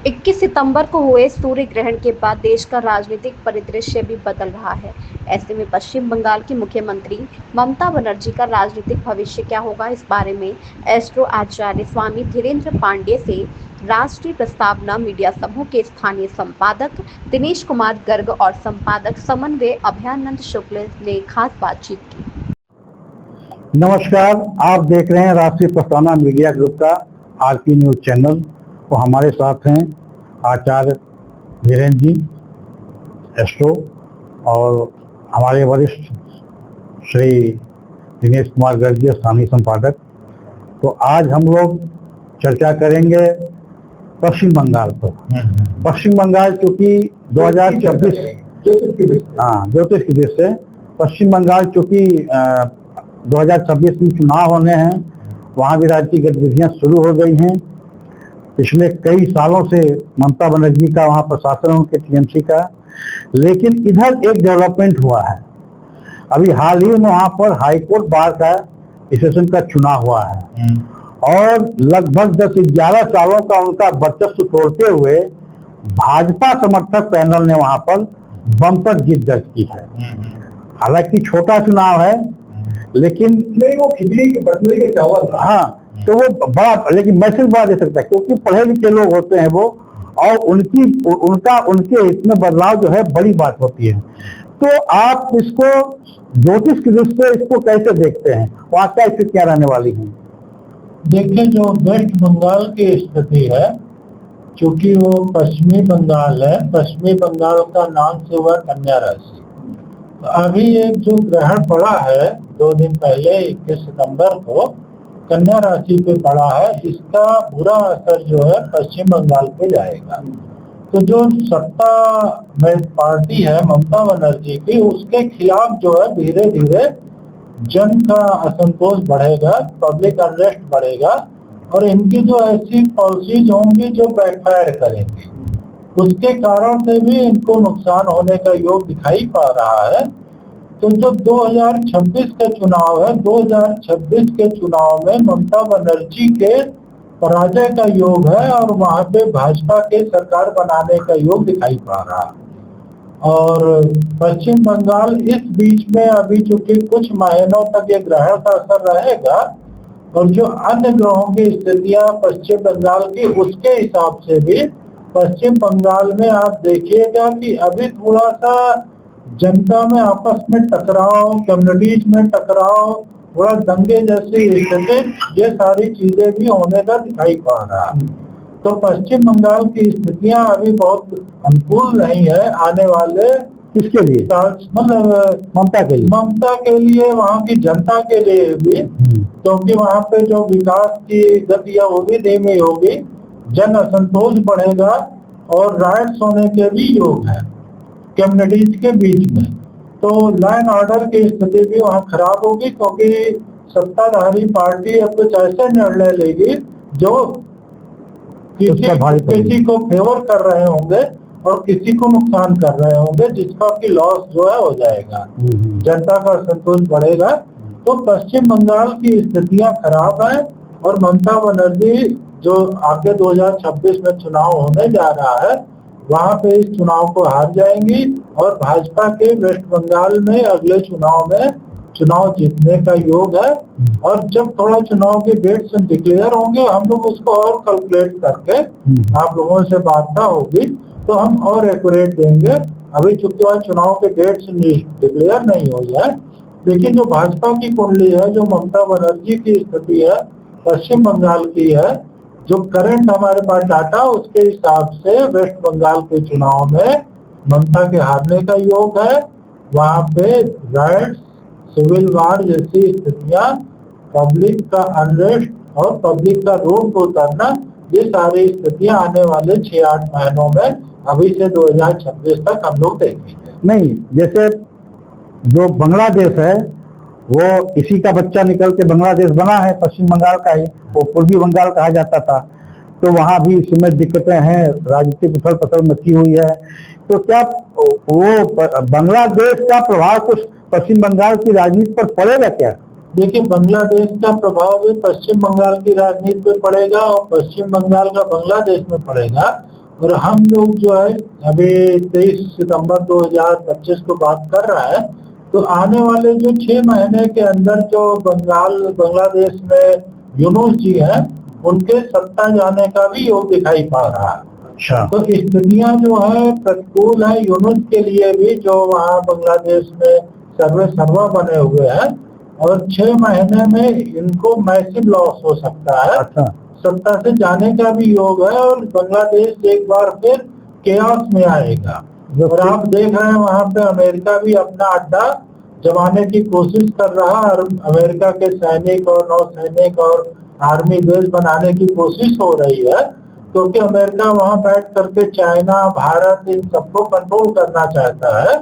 21 सितंबर को हुए सूर्य ग्रहण के बाद देश का राजनीतिक परिदृश्य भी बदल रहा है। ऐसे में पश्चिम बंगाल की मुख्यमंत्री ममता बनर्जी का राजनीतिक भविष्य क्या होगा, इस बारे में एस्ट्रो आचार्य स्वामी धीरेन्द्र पांडे से राष्ट्रीय प्रस्तावना मीडिया समूह के स्थानीय संपादक दिनेश कुमार गर्ग और संपादक समन्वय अभयानंद शुक्ल ने खास बातचीत की। नमस्कार, आप देख रहे हैं राष्ट्रीय प्रस्तावना मीडिया ग्रुप का आरपी न्यूज चैनल। तो हमारे साथ हैं आचार्य धीरेन्द्र जी एस्ट्रो और हमारे वरिष्ठ श्री दिनेश कुमार गर्ग जी स्थानीय संपादक। तो आज हम लोग चर्चा करेंगे पश्चिम बंगाल पर। पश्चिम बंगाल चूँकि 2026 ज्योतिष की दृष्टि से पश्चिम बंगाल चूँकि 2026 में चुनाव होने हैं, वहाँ भी राजनीतिक गतिविधियाँ शुरू हो गई हैं। पिछले कई सालों से ममता बनर्जी का वहाँ प्रशासन उनके टीएमसी का, लेकिन इधर एक डेवलपमेंट हुआ है। अभी हाल ही में वहाँ पर हाईकोर्ट बार का एसोसिएशन का चुनाव हुआ है और लगभग 10-11 सालों का उनका वर्चस्व तोड़ते हुए भाजपा समर्थक पैनल ने वहाँ पर बम्पर जीत दर्ज की है। हालांकि छोटा चुनाव है, लेकिन नहीं, वो खिचड़ी के बदले के चावल। हाँ, तो वो बड़ा, लेकिन मैसेज बड़ा दे सकता है क्योंकि पढ़े लिखे लोग होते हैं वो, और उनके हित में बदलाव जो है बड़ी बात होती है। तो आप इसको ज्योतिष की दृष्टि से इसको कैसे देखते हैं, वहाँ क्या स्थितियाँ रहने वाली हैं? देखिए, जो वेस्ट बंगाल की स्थिति है, चूंकि वो पश्चिमी बंगाल है, पश्चिमी बंगाल का नाम से हुआ कन्या राशि। अभी एक जो ग्रहण पड़ा है 2 दिन पहले 21 सितंबर को कन्या राशि पे पड़ा है, इसका बुरा असर जो है पश्चिम बंगाल पे जाएगा। तो जो सत्ता में पार्टी है ममता बनर्जी की, उसके खिलाफ जो है धीरे धीरे जन का असंतोष बढ़ेगा, पब्लिक अनरेस्ट बढ़ेगा और इनकी जो ऐसी पॉलिसीज होंगी जो बैकफायर करेंगी, उसके कारण से भी इनको नुकसान होने का योग दिखाई पा रहा है। तो जो 2026 का चुनाव है, 2026 के चुनाव में ममता बनर्जी के पराजय का योग है और वहां पे भाजपा के सरकार बनाने का योग दिखाई पा रहा है। और पश्चिम बंगाल इस बीच में अभी चूंकि कुछ महीनों तक ये ग्रहण का असर रहेगा और जो अन्य ग्रहों की स्थितियां पश्चिम बंगाल की, उसके हिसाब से भी पश्चिम बंगाल में आप देखिएगा कि अभी थोड़ा सा जनता में आपस में टकराव, कम्युनिटीज में टकराव, थोड़ा दंगे जैसी स्थिति, ये सारी चीजें भी होने का दिखाई पा रहा है। तो पश्चिम बंगाल की स्थितियां अभी बहुत अनुकूल नहीं है आने वाले किसके लिए, मतलब ममता के लिए, वहाँ की जनता के लिए भी, क्योंकि वहाँ पे जो विकास की गति है वो भी धीमी होगी, जन असंतोष बढ़ेगा और राइट्स होने के भी योग है कम्युनिटीज के बीच में। तो लॉ एंड ऑर्डर की स्थिति भी वहाँ खराब होगी, क्योंकि सत्ताधारी पार्टी अब कुछ ऐसे निर्णय लेगी जो किसी को फेवर कर रहे होंगे और किसी को नुकसान कर रहे होंगे, जिसका की लॉस जो है हो जाएगा, जनता का असंतोष बढ़ेगा। तो पश्चिम बंगाल की स्थितियां खराब है और ममता बनर्जी जो आगे 2026 में चुनाव होने जा रहा है, वहां पे इस चुनाव को हार जाएंगी और भाजपा के वेस्ट बंगाल में अगले चुनाव में चुनाव जीतने का योग है। और जब थोड़ा चुनाव के डेट्स डिक्लेयर होंगे, हम लोग उसको और कैलकुलेट करके आप लोगों से वार्ता होगी तो हम और एक्यूरेट देंगे। अभी चूंकि वह चुनाव के डेट्स डिक्लेयर नहीं हुई है, लेकिन जो भाजपा की कुंडली है, जो ममता बनर्जी की स्थिति है पश्चिम बंगाल की है, जो करंट हमारे पास डाटा, उसके हिसाब से वेस्ट बंगाल के चुनाव में ममता के हारने का योग है। वहाँ पे राइट्स, सिविल वार जैसी स्थितियां, पब्लिक का अनरेस्ट और पब्लिक का रोड को उतरना, ये सारी स्थितियां आने वाले 6-8 महीनों में अभी से 2026 तक हम लोग देखेंगे। नहीं, जैसे जो बांग्लादेश है वो इसी का बच्चा निकल के बांग्लादेश बना है, पश्चिम बंगाल का ही, वो पूर्वी बंगाल कहा जाता था। तो वहाँ भी इस समय दिक्कतें हैं, राजनीतिक उथल पुथल मची हुई है। तो क्या वो बांग्लादेश का प्रभाव कुछ पश्चिम बंगाल की राजनीति पर पड़ेगा क्या? देखिए, बांग्लादेश का प्रभाव भी पश्चिम बंगाल की राजनीति पे पड़ेगा और पश्चिम बंगाल का बांग्लादेश में पड़ेगा। और हम लोग जो है अभी 23 सितंबर 2025 को बात कर रहा है, तो आने वाले जो 6 महीने के अंदर जो बांग्लादेश में यूनुस जी हैं, उनके सत्ता जाने का भी योग दिखाई पा रहा है। अच्छा, तो स्थितियां जो है प्रतिकूल है यूनुस के लिए भी, जो वहाँ बांग्लादेश में सर्वे सर्वा बने हुए हैं, और 6 महीने में इनको मैसिव लॉस हो सकता है, अच्छा, सत्ता से जाने का भी योग है, और बांग्लादेश एक बार फिर केओस में आएगा। और आप देख रहे हैं वहाँ पे अमेरिका भी अपना अड्डा जमाने की कोशिश कर रहा है, और अमेरिका के सैनिक और नौसैनिक और आर्मी बेस बनाने की कोशिश हो रही है, क्योंकि अमेरिका वहाँ बैठ करके चाइना, भारत, इन सबको कंट्रोल करना चाहता है।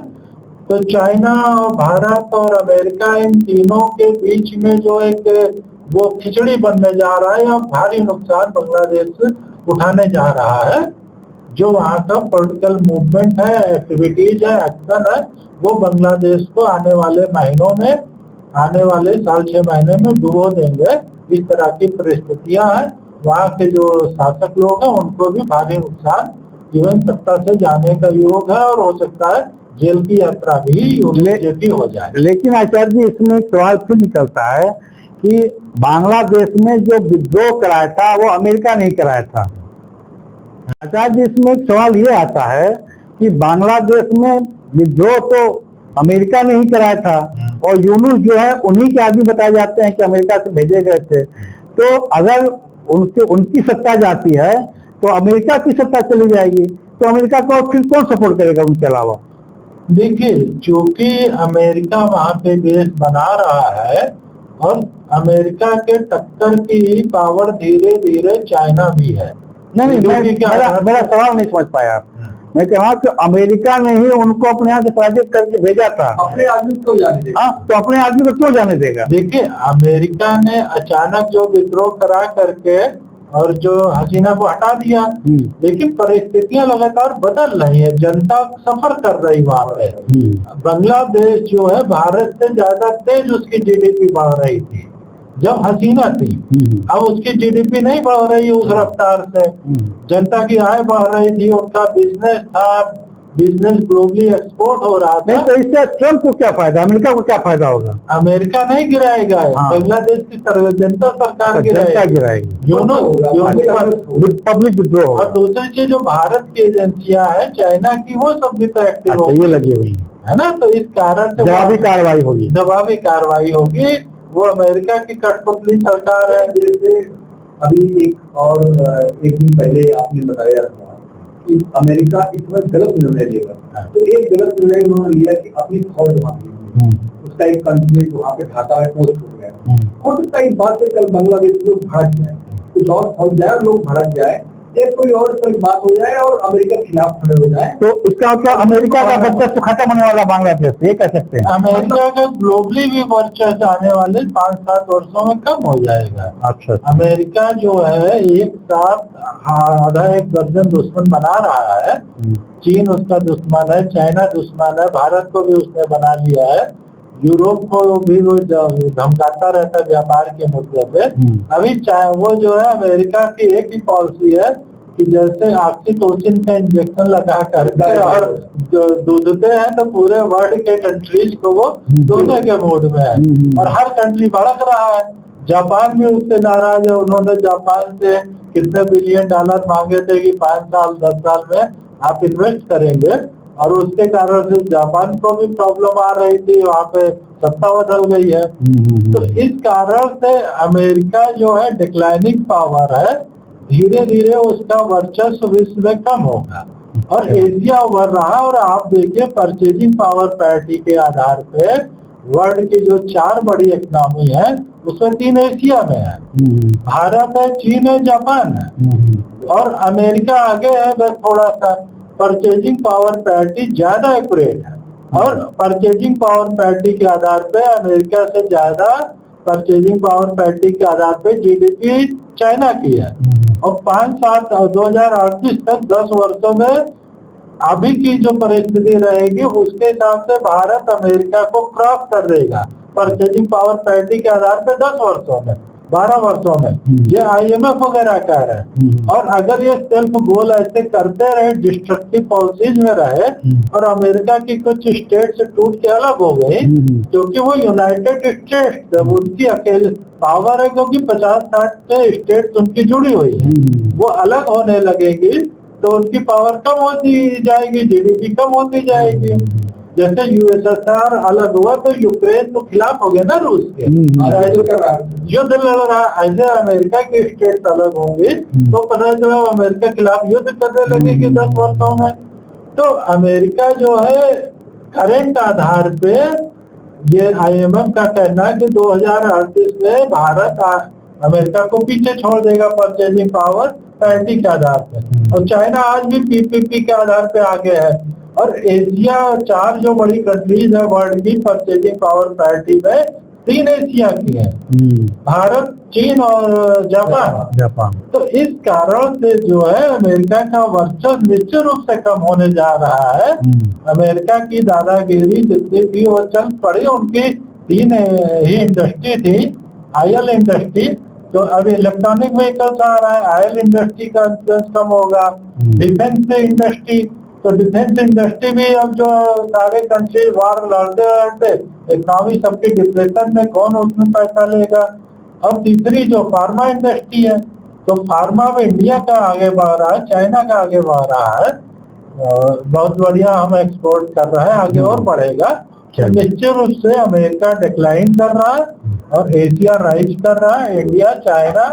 तो चाइना और भारत और अमेरिका, इन तीनों के बीच में जो एक वो खिचड़ी बनने जा रहा है, और भारी नुकसान बांग्लादेश उठाने जा रहा है। जो वहाँ का पॉलिटिकल मूवमेंट है, एक्टिविटीज है, एक्शन है, वो बांग्लादेश को आने वाले महीनों में, आने वाले साल 6 महीने में डुबो देंगे। इस तरह की परिस्थितियां हैं। वहाँ के जो शासक लोग हैं उनको भी भारी नुकसान, इवन सत्ता से जाने का योग है, और हो सकता है जेल की यात्रा भी उनकी हो जाए। लेकिन आचार्य जी, इसमें एक सवाल फिर निकलता है कि बांग्लादेश में जो विद्रोह कराया था वो अमेरिका नहीं कराया था। आचार्य जी, इसमें एक सवाल ये आता है कि बांग्लादेश में विद्रोह तो अमेरिका ने ही कराया था, और यूनुस जो है उन्हीं के आदमी बताए जाते हैं कि अमेरिका से भेजे गए थे। तो अगर उनकी सत्ता जाती है तो अमेरिका की सत्ता चली जाएगी, तो अमेरिका को फिर कौन सपोर्ट करेगा उनके अलावा? देखिए, चूंकि अमेरिका वहाँ पे बेस बना रहा है, और अमेरिका के टक्कर की पावर धीरे धीरे चाइना भी है। नहीं, मेरा सवाल नहीं समझ पाया आप। मैं कह रहा हूँ कि अमेरिका ने ही उनको अपने यहाँ से पराजित करके भेजा था, अपने आदमी को जाने देगा। हाँ, तो अपने आदमी को क्यों जाने देगा? देखिए, अमेरिका ने अचानक जो विद्रोह करा करके और जो हसीना को हटा दिया, लेकिन परिस्थितियां लगातार बदल रही है, जनता सफर कर रही वहाँ पे। बांग्लादेश जो है भारत से ज्यादा तेज उसकी जीडीपी बढ़ रही थी जब हसीना थी। अब उसकी जीडीपी नहीं बढ़ रही है उस रफ्तार से। जनता की आय बढ़ रही थी, उनका बिजनेस था, बिजनेस ग्लोबली एक्सपोर्ट हो रहा था। तो इससे ट्रम्प को क्या फायदा, अमेरिका को क्या फायदा होगा? अमेरिका नहीं गिराएगा, बांग्लादेश की जनता सरकार गिराएगी, पब्लिक विद्रोह। और दूसरी चीज, जो भारत की एजेंसियां हैं चाइना की, वो सब भी तो एक्टिव ये लगी हुई है ना। तो इस कारण से जवाबी कार्रवाई होगी। वो अमेरिका की कठपुतली सरकार है। जैसे अभी एक दिन पहले आपने बताया था कि अमेरिका इस वक्त गलत निर्णय लेगा, तो एक गलत निर्णय उन्होंने लिया कि अपनी फौज वहां दी, उसका एक कंसुलेट वहां पे ढाका में पोस्ट हो गया। हो सकता है इस बात से कल बांग्लादेश लोग भड़क जाए, कुछ और फौज जाए और लोग भड़क जाए, एक कोई और बात हो जाए और अमेरिका के खिलाफ खड़े हो जाए, तो इसका मतलब अमेरिका का वर्चस्व खत्म होने वाला बांग्लादेश, ये कह सकते हैं? अमेरिका का ग्लोबली भी वर्चस्व आने वाले 5-7 वर्षों में कम हो जाएगा। अच्छा, अमेरिका जो है एक साथ आधा एक दर्जन दुश्मन बना रहा है। चीन उसका दुश्मन है, चाइना दुश्मन है, भारत को भी उसने बना लिया है, यूरोप को भी वो धमकाता रहता है व्यापार के मुद्दे पे। अभी वो जो है अमेरिका की एक ही पॉलिसी है कि जैसे ऑक्सीटोसिन का इंजेक्शन लगा करके और दूधते हैं, तो पूरे वर्ल्ड के कंट्रीज को वो दूधने के मूड में है, और हर कंट्री भड़क रहा है। जापान भी उससे नाराज है। उन्होंने जापान से कितने $बिलियन मांगे थे कि 5 साल 10 साल में आप इन्वेस्ट करेंगे, और उसके कारण से जापान को भी प्रॉब्लम आ रही थी, वहाँ पे सत्ता बदल गई है। तो इस कारण से अमेरिका जो है डिक्लाइनिंग पावर है, धीरे धीरे उसका वर्चस्व विश्व में कम होगा, और एशिया उभर रहा है। और आप देखिए, परचेजिंग पावर पैरिटी के आधार पे वर्ल्ड की जो 4 बड़ी इकोनॉमी है उसमें 3 एशिया में है, भारत है, चीन है, जापान है, और अमेरिका आगे है बस थोड़ा सा। परचेजिंग पावर पैरिटी ज्यादा एक्यूरेट है, और परचेजिंग पावर पैरिटी के आधार पे अमेरिका से ज्यादा परचेजिंग पावर पैरिटी के आधार पे जीडीपी चाइना की है। और 5-7 2038 तक 10 वर्षों में अभी की जो परिस्थिति रहेगी उसके हिसाब से भारत अमेरिका को क्रॉस कर देगा परचेजिंग पावर पैरिटी के आधार पे 10 वर्षों में। 12 वर्षों में, ये IMF वगैरह कह रहे हैं। और अगर ये सेल्फ गोल ऐसे करते रहे, डिस्ट्रक्टिव पॉलिसीज में रहे और अमेरिका की कुछ स्टेट से टूट के अलग हो गई, क्योंकि वो यूनाइटेड स्टेट्स उनकी अकेले पावर है, क्योंकि 50-60 स्टेट्स उनकी जुड़ी हुई है, वो अलग होने लगेगी तो उनकी पावर कम होती जाएगी, GDP कम होती जाएगी। जैसे USSR अलग हुआ तो यूक्रेन तो खिलाफ हो गया ना रूस के, युद्ध लड़ रहा, ऐसे अमेरिका के स्टेट अलग होंगे तो पता चला अमेरिका के खिलाफ युद्ध करने लगेगी 10 वर्षों में। तो अमेरिका जो है करंट आधार पे, ये IMF का कहना है कि 2038 में भारत अमेरिका को पीछे छोड़ देगा परचेजिंग पावर पैरिटी के आधार पे, और चाइना आज भी PPP के आधार पे आगे है। और एशिया 4 जो बड़ी कंट्रीज है वर्ल्ड की परचेजिंग पावर पैरिटी में, 3 एशिया की है, भारत, चीन और जापान। तो इस कारण से जो है अमेरिका का वर्चस्व निश्चित रूप से कम होने जा रहा है। अमेरिका की दादागिरी जितनी भी वो चल पड़ी, उनकी 3 ही इंडस्ट्री थी, ऑयल इंडस्ट्री, तो अभी इलेक्ट्रॉनिक व्हीकल्स आ रहा है, ऑयल इंडस्ट्री का इंफ्लुएंस कम होगा, डिफेंस इंडस्ट्री, तो डिफेंस इंडस्ट्री भी अब जो सारे कंट्री वार लड़ते इकोनॉमी सबकी डिप्रेशन में, कौन उसमें पैसा लेगा। और तीसरी जो फार्मा इंडस्ट्री है, तो फार्मा में इंडिया का आगे बढ़ रहा है, चाइना का आगे बढ़ रहा है, बहुत बढ़िया हम एक्सपोर्ट कर रहे हैं, आगे और बढ़ेगा। निश्चित रूप से अमेरिका डिक्लाइन कर रहा है और एशिया राइज कर रहा है, इंडिया, चाइना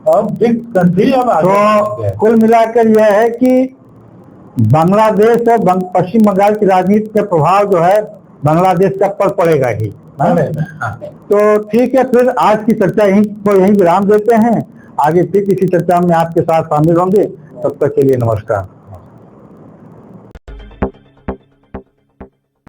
और बिग कंट्री अब आगे। तो कुल मिलाकर यह है कि बांग्लादेश और पश्चिम बंगाल की राजनीति का प्रभाव जो है बांग्लादेश का पर पड़ेगा ही। तो ठीक है, फिर आज की चर्चा यहीं विराम देते हैं। आगे फिर किसी चर्चा में आपके साथ शामिल होंगे, तब तक के लिए नमस्कार।